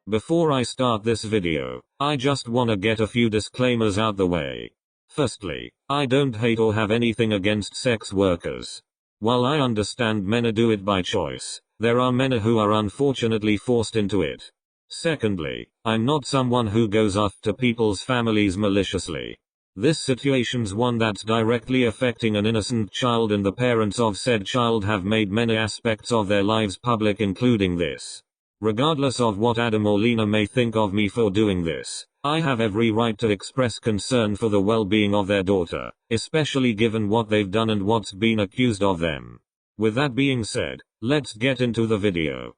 Before I start this video, I just wanna get a few disclaimers out the way. Firstly, I don't hate or have anything against sex workers. While I understand men do it by choice, there are men who are unfortunately forced into it. Secondly, I'm not someone who goes after people's families maliciously. This situation's one that's directly affecting an innocent child, and the parents of said child have made many aspects of their lives public, including this. Regardless of what Adam or Lena may think of me for doing this, I have every right to express concern for the well-being of their daughter, especially given what they've done and what's been accused of them. With that being said, let's get into the video.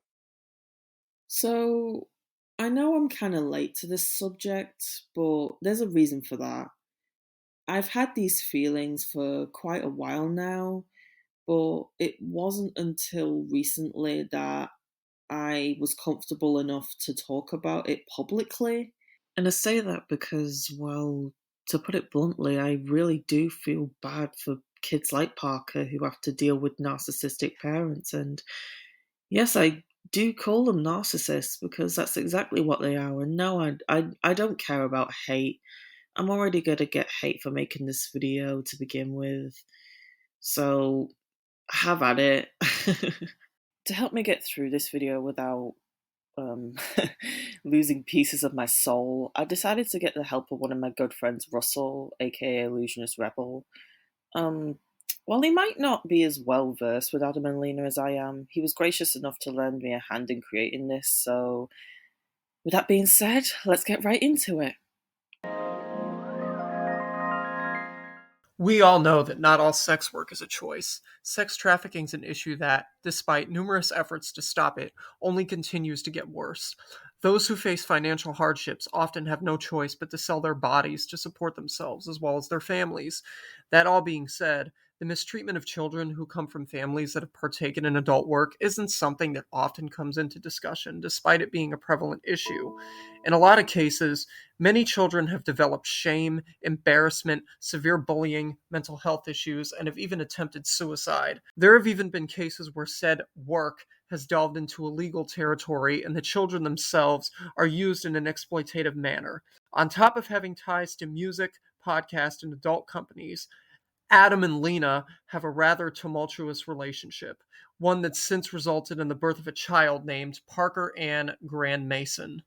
So, I know I'm kind of late to this subject, but there's a reason for that. I've had these feelings for quite a while now, but it wasn't until recently that I was comfortable enough to talk about it publicly. And I say that because, well, to put it bluntly, I really do feel bad for kids like Parker who have to deal with narcissistic parents. And yes, I do call them narcissists because that's exactly what they are. And no, I don't care about hate. I'm already going to get hate for making this video to begin with. So have at it. To help me get through this video without losing pieces of my soul, I decided to get the help of one of my good friends, Russell, aka Illusionist Rebel. While he might not be as well versed with Adam and Lena as I am, he was gracious enough to lend me a hand in creating this, so with that being said, let's get right into it. We all know that not all sex work is a choice. Sex trafficking is an issue that, despite numerous efforts to stop it, only continues to get worse. Those who face financial hardships often have no choice but to sell their bodies to support themselves as well as their families. That all being said, the mistreatment of children who come from families that have partaken in adult work isn't something that often comes into discussion, despite it being a prevalent issue. In a lot of cases, many children have developed shame, embarrassment, severe bullying, mental health issues, and have even attempted suicide. There have even been cases where said work has delved into illegal territory and the children themselves are used in an exploitative manner. On top of having ties to music, podcast, and adult companies, Adam and Lena have a rather tumultuous relationship, one that's since resulted in the birth of a child named Parker Ann Grand Mason.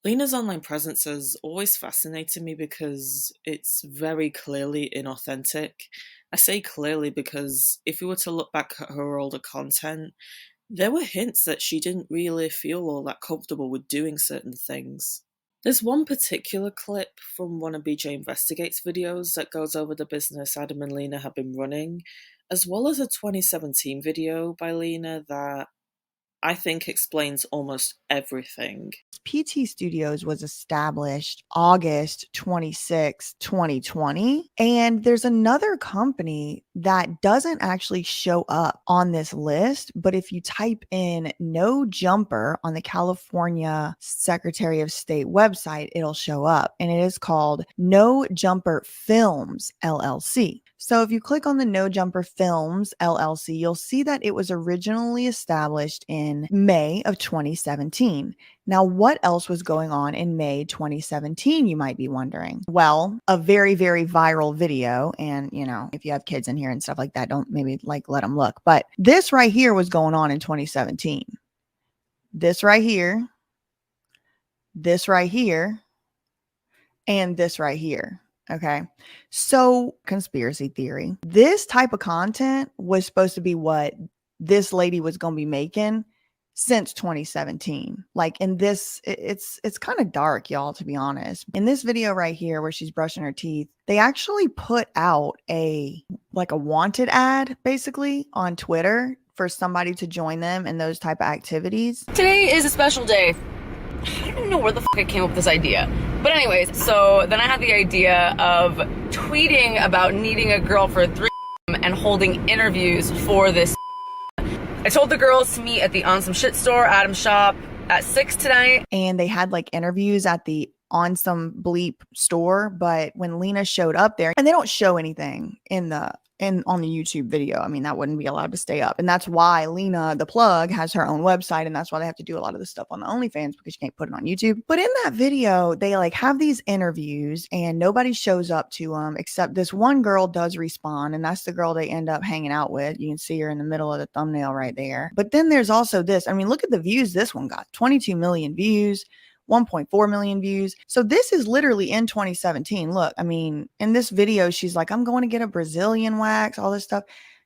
Lena's online presence has always fascinated me because it's very clearly inauthentic. I say clearly because if you were to look back at her older content, there were hints that she didn't really feel all that comfortable with doing certain things. There's one particular clip from one of BJ Investigates videos that goes over the business Adam and Lena have been running, as well as a 2017 video by Lena that I think explains almost everything. PT Studios was established August 26, 2020. And there's another company that doesn't actually show up on this list. But if you type in no jumper on the California Secretary of State website, it'll show up. And it is called No Jumper Films LLC. So if you click on the No Jumper Films LLC, you'll see that it was originally established in May of 2017. Now, what else was going on in May 2017, you might be wondering? Well, a very, very viral video. And, you know, if you have kids in here and stuff like that, don't maybe let them look. But this right here was going on in 2017. This right here, this right here, and this right here. Okay. So conspiracy theory, this type of content was supposed to be what this lady was going to be making since 2017. Like in this, it's kind of dark, y'all, to be honest. In this video right here, where she's brushing her teeth, they actually put out a wanted ad basically on Twitter for somebody to join them in those type of activities. Today is a special day. I don't know where the fuck I came up with this idea. But anyways, so then I had the idea of tweeting about needing a girl for a threesome and holding interviews for this. I told the girls to meet at the On Some Shit store, Adam's shop, at 6 tonight. And they had like interviews at the On Some Bleep store. But when Lena showed up there, and they don't show anything in the and on the YouTube video. I mean, that wouldn't be allowed to stay up. And that's why Lena, the plug, has her own website. And that's why they have to do a lot of the stuff on the OnlyFans, because you can't put it on YouTube. But in that video, they like have these interviews and nobody shows up to them except this one girl does respond. And that's the girl they end up hanging out with. You can see her in the middle of the thumbnail right there. But then there's also this. I mean, look at the views this one got. 22 million views. 1.4 million views. So this is literally in 2017. Look, I mean, in this video, she's like, I'm going to get a Brazilian wax, all this stuff.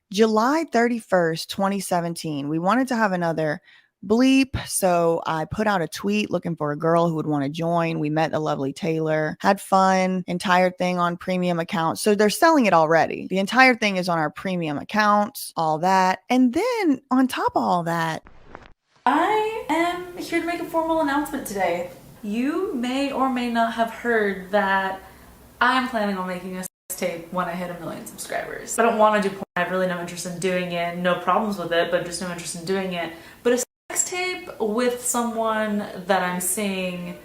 July 31st, 2017. We wanted to have another bleep. So I put out a tweet looking for a girl who would want to join. We met the lovely Taylor, had fun, entire thing on premium accounts. So they're selling it already. The entire thing is on our premium accounts, all that. And then on top of all that, I am here to make a formal announcement today. You may or may not have heard that I am planning on making a sex tape when I hit 1 million subscribers. I don't want to do porn. I have really no interest in doing it, no problems with it, but just no interest in doing it. But a sex tape with someone that I'm seeing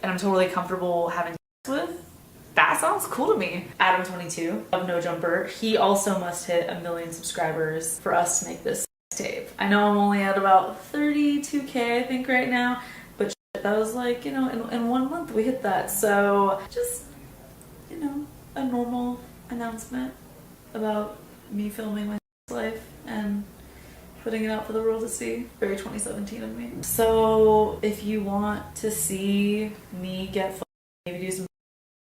and I'm totally comfortable having sex with, that sounds cool to me. Adam22 of No Jumper, he also must hit 1 million subscribers for us to make this tape. I know I'm only at about 32k I think right now, but shit, that was like, you know, in 1 month we hit that. So just, you know, a normal announcement about me filming my life and putting it out for the world to see. Very 2017 of me. So if you want to see me get videos,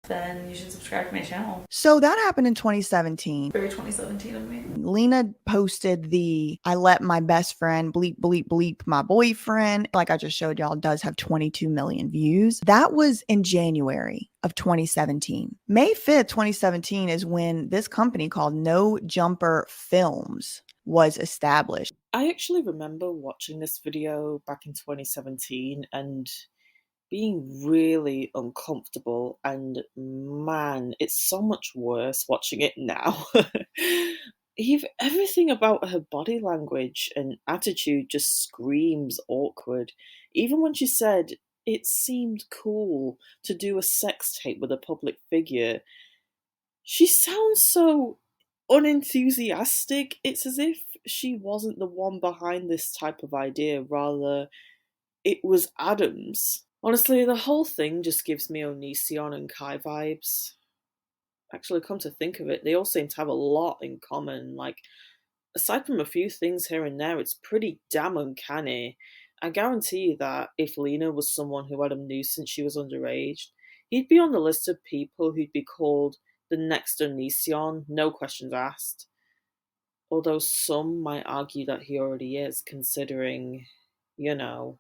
then you should subscribe to my channel. so that happened in 2017. Very 2017 of me. Lena posted the I let my best friend bleep, bleep, bleep my boyfriend. Like I just showed y'all, does have 22 million views. That was in January of 2017. May 5th, 2017 is when this company called No Jumper Films was established. I actually remember watching this video back in 2017 and being really uncomfortable, and man, it's so much worse watching it now. Everything about her body language and attitude just screams awkward. Even when she said it seemed cool to do a sex tape with a public figure, she sounds so unenthusiastic. It's as if she wasn't the one behind this type of idea, rather it was Adam's. Honestly, the whole thing just gives me Onision and Kai vibes. Actually, come to think of it, they all seem to have a lot in common. Like, aside from a few things here and there, it's pretty damn uncanny. I guarantee you that if Lena was someone who Adam knew since she was underage, he'd be on the list of people who'd be called the next Onision, no questions asked. Although some might argue that he already is, considering, you know.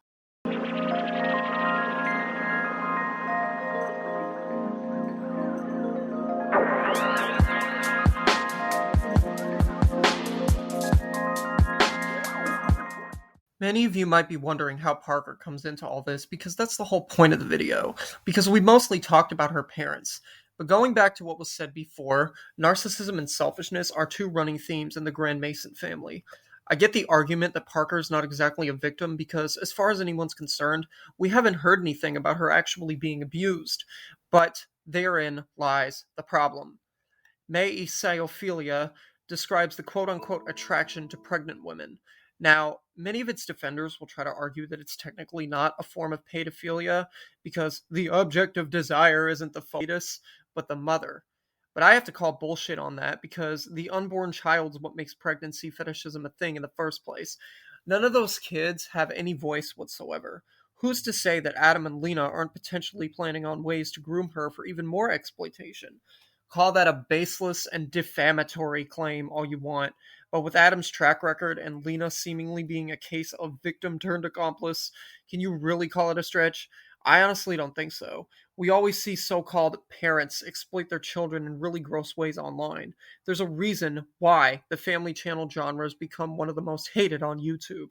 Many of you might be wondering how Parker comes into all this, because that's the whole point of the video, because we mostly talked about her parents. But going back to what was said before, narcissism and selfishness are two running themes in the Grand Mason family. I get the argument that Parker's not exactly a victim because, as far as anyone's concerned, we haven't heard anything about her actually being abused. But therein lies the problem. May Isiophilia describes the quote-unquote attraction to pregnant women. Now, many of its defenders will try to argue that it's technically not a form of pedophilia because the object of desire isn't the fetus, but the mother. But I have to call bullshit on that because the unborn child is what makes pregnancy fetishism a thing in the first place. None of those kids have any voice whatsoever. Who's to say that Adam and Lena aren't potentially planning on ways to groom her for even more exploitation? Call that a baseless and defamatory claim all you want, but with Adam's track record and Lena seemingly being a case of victim turned accomplice, can you really call it a stretch? I honestly don't think so. We always see so-called parents exploit their children in really gross ways online. There's a reason why the family channel genre has become one of the most hated on YouTube.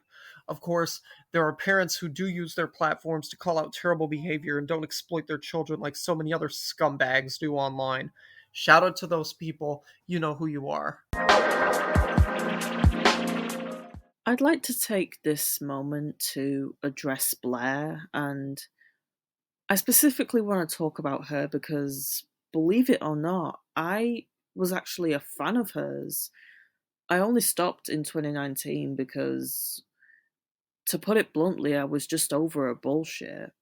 Of course, there are parents who do use their platforms to call out terrible behavior and don't exploit their children like so many other scumbags do online. Shout out to those people. You know who you are. I'd like to take this moment to address Blair, and I specifically want to talk about her because, believe it or not, I was actually a fan of hers. I only stopped in 2019 because, to put it bluntly, I was just over her bullshit.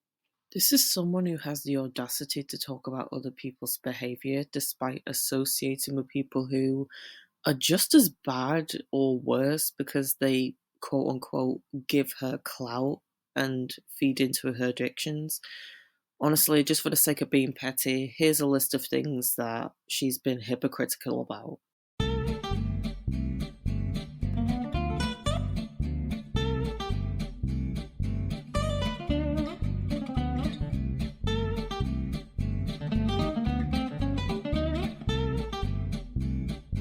This is someone who has the audacity to talk about other people's behaviour despite associating with people who are just as bad or worse because they, quote unquote, give her clout and feed into her addictions. Honestly, just for the sake of being petty, here's a list of things that she's been hypocritical about.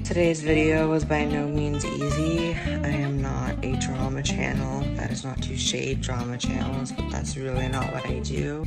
Today's video was by no means easy. I am not a drama channel. That is not to shade drama channels, but that's really not what I do.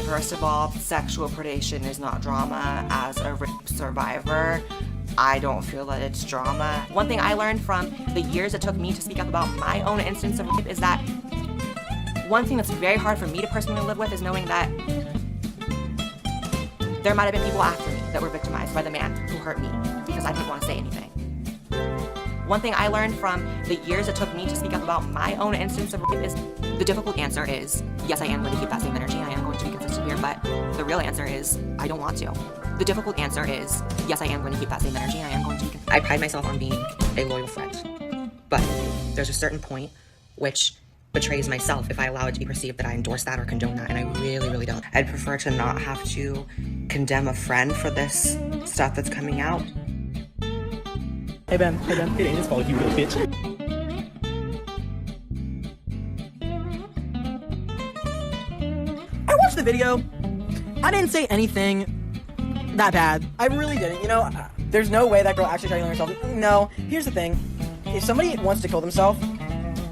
First of all, sexual predation is not drama. As a rape survivor, I don't feel that it's drama. One thing I learned from the years it took me to speak up about my own instance of rape is that one thing that's very hard for me to personally live with is knowing that there might have been people after me that were victimized by the man who hurt me because I didn't want to say anything. One thing I learned from the years it took me to speak up about my own instance of rape is the difficult answer is, yes, I am going to keep that same energy. I am going to be consistent here, but the real answer is, I don't want to. The difficult answer is, yes, I am going to keep that same energy. I am going to be I pride myself on being a loyal friend, but there's a certain point which betrays myself if I allow it to be perceived that I endorse that or condone that, and I really, really don't. I'd prefer to not have to condemn a friend for this stuff that's coming out. Hey Ben, it ain't his fault, you little bitch. I watched the video. I didn't say anything that bad. I really didn't. You know, there's no way that girl actually tried killing herself. No. Here's the thing. If somebody wants to kill themselves,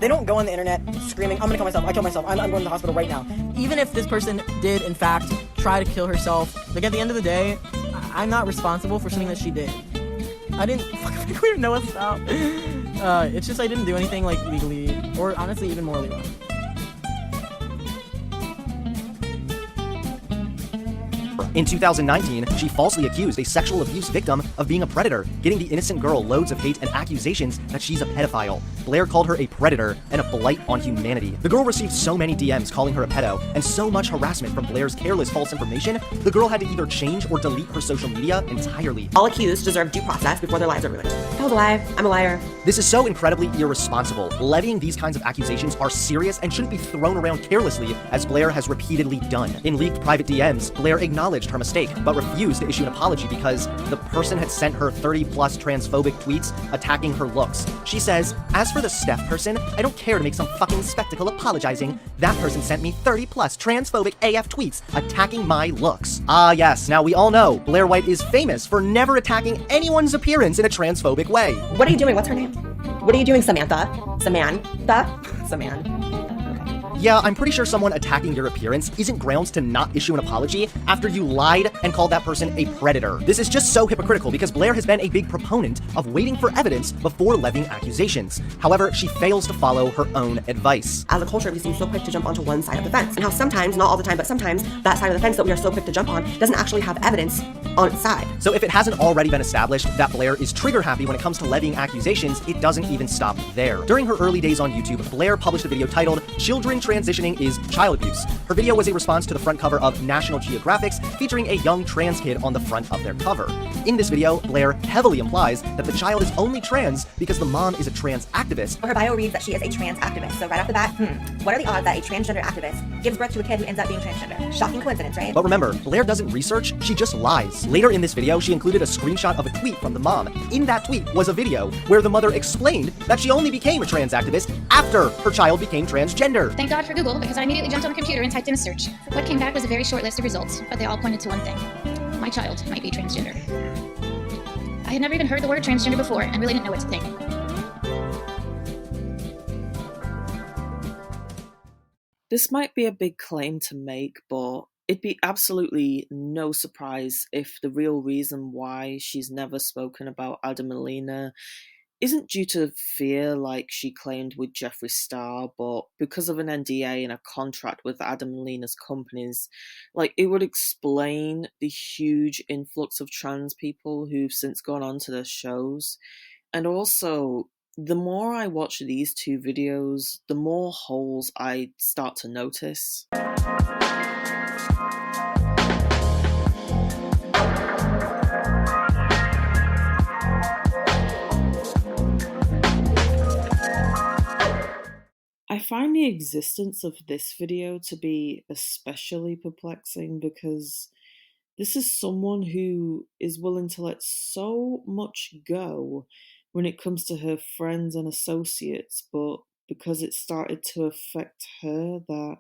they don't go on the internet screaming, I'm gonna kill myself, I killed myself, I'm going to the hospital right now. Even if this person did, in fact, try to kill herself, like at the end of the day, I'm not responsible for something that she did. I didn't even know what's up. It's just I didn't do anything like legally or honestly even morally wrong. In 2019, she falsely accused a sexual abuse victim of being a predator, getting the innocent girl loads of hate and accusations that she's a pedophile. Blair called her a predator and a blight on humanity. The girl received so many DMs calling her a pedo and so much harassment from Blair's careless false information, the girl had to either change or delete her social media entirely. All accused deserve due process before their lives are ruined. That was a lie. I'm a liar. This is so incredibly irresponsible. Levying these kinds of accusations are serious and shouldn't be thrown around carelessly, as Blair has repeatedly done. In leaked private DMs, Blair acknowledged her mistake, but refused to issue an apology because the person had sent her 30-plus transphobic tweets attacking her looks. She says, as for the Steph person, I don't care to make some fucking spectacle apologizing. That person sent me 30-plus transphobic AF tweets attacking my looks. Ah yes, now we all know Blair White is famous for never attacking anyone's appearance in a transphobic way. What are you doing? What's her name? What are you doing, Samantha? Samantha? Yeah, I'm pretty sure someone attacking your appearance isn't grounds to not issue an apology after you lied and called that person a predator. This is just so hypocritical because Blair has been a big proponent of waiting for evidence before levying accusations. However, she fails to follow her own advice. As a culture, we seem so quick to jump onto one side of the fence, and how sometimes, not all the time, but sometimes that side of the fence that we are so quick to jump on doesn't actually have evidence on its side. So if it hasn't already been established that Blair is trigger happy when it comes to levying accusations, it doesn't even stop there. During her early days on YouTube, Blair published a video titled "Children Transitioning is Child Abuse." Her video was a response to the front cover of National Geographic's featuring a young trans kid on the front of their cover. In this video, Blair heavily implies that the child is only trans because the mom is a trans activist. Her bio reads that she is a trans activist, so right off the bat, what are the odds that a transgender activist gives birth to a kid who ends up being transgender? Shocking coincidence, right? But remember, Blair doesn't research, she just lies. Later in this video, she included a screenshot of a tweet from the mom. In that tweet was a video where the mother explained that she only became a trans activist after her child became transgender. Thank God for Google, because I immediately jumped on the computer and typed in a search. What came back was a very short list of results, but they all pointed to one thing. My child might be transgender. I had never even heard the word transgender before and really didn't know what to think. This might be a big claim to make, but it'd be absolutely no surprise if the real reason why she's never spoken about Adam and Lena isn't due to fear like she claimed with Jeffree Star, but because of an NDA and a contract with Adam and Lena's companies. Like, it would explain the huge influx of trans people who've since gone on to their shows. And also, the more I watch these two videos, the more holes I start to notice. I find the existence of this video to be especially perplexing because this is someone who is willing to let so much go when it comes to her friends and associates, but because it started to affect her, that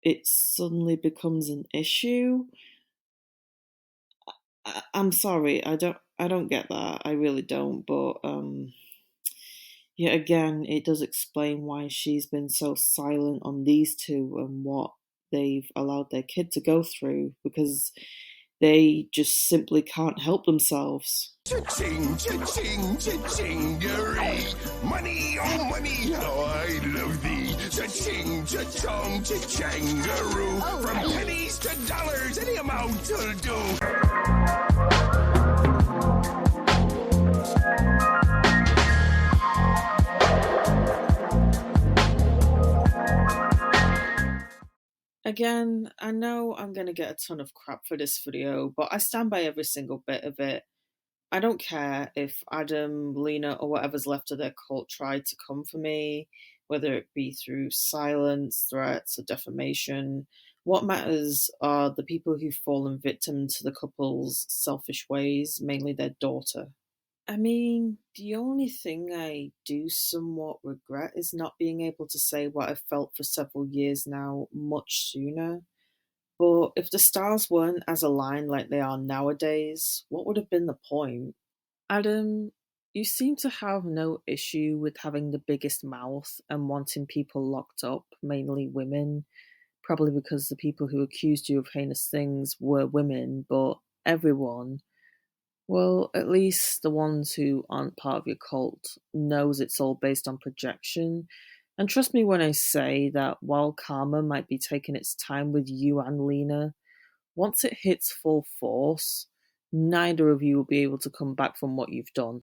it suddenly becomes an issue. I'm sorry, I don't get that. I really don't, but yet again, it does explain why she's been so silent on these two and what they've allowed their kid to go through, because they just simply can't help themselves. Cha-ching, cha-ching, cha-chingery. Money, oh money, how I love thee. Cha-ching, cha-chong, cha-changaroo. From pennies to dollars, any amount will do. Again, I know I'm going to get a ton of crap for this video, but I stand by every single bit of it. I don't care if Adam, Lena, or whatever's left of their cult tried to come for me, whether it be through silence, threats, or defamation. What matters are the people who've fallen victim to the couple's selfish ways, mainly their daughter. I mean, the only thing I do somewhat regret is not being able to say what I've felt for several years now much sooner. But if the stars weren't as aligned like they are nowadays, what would have been the point? Adam, you seem to have no issue with having the biggest mouth and wanting people locked up, mainly women. Probably because the people who accused you of heinous things were women, but everyone, well, at least the ones who aren't part of your cult, knows it's all based on projection. And trust me when I say that while karma might be taking its time with you and Lena, once it hits full force, neither of you will be able to come back from what you've done.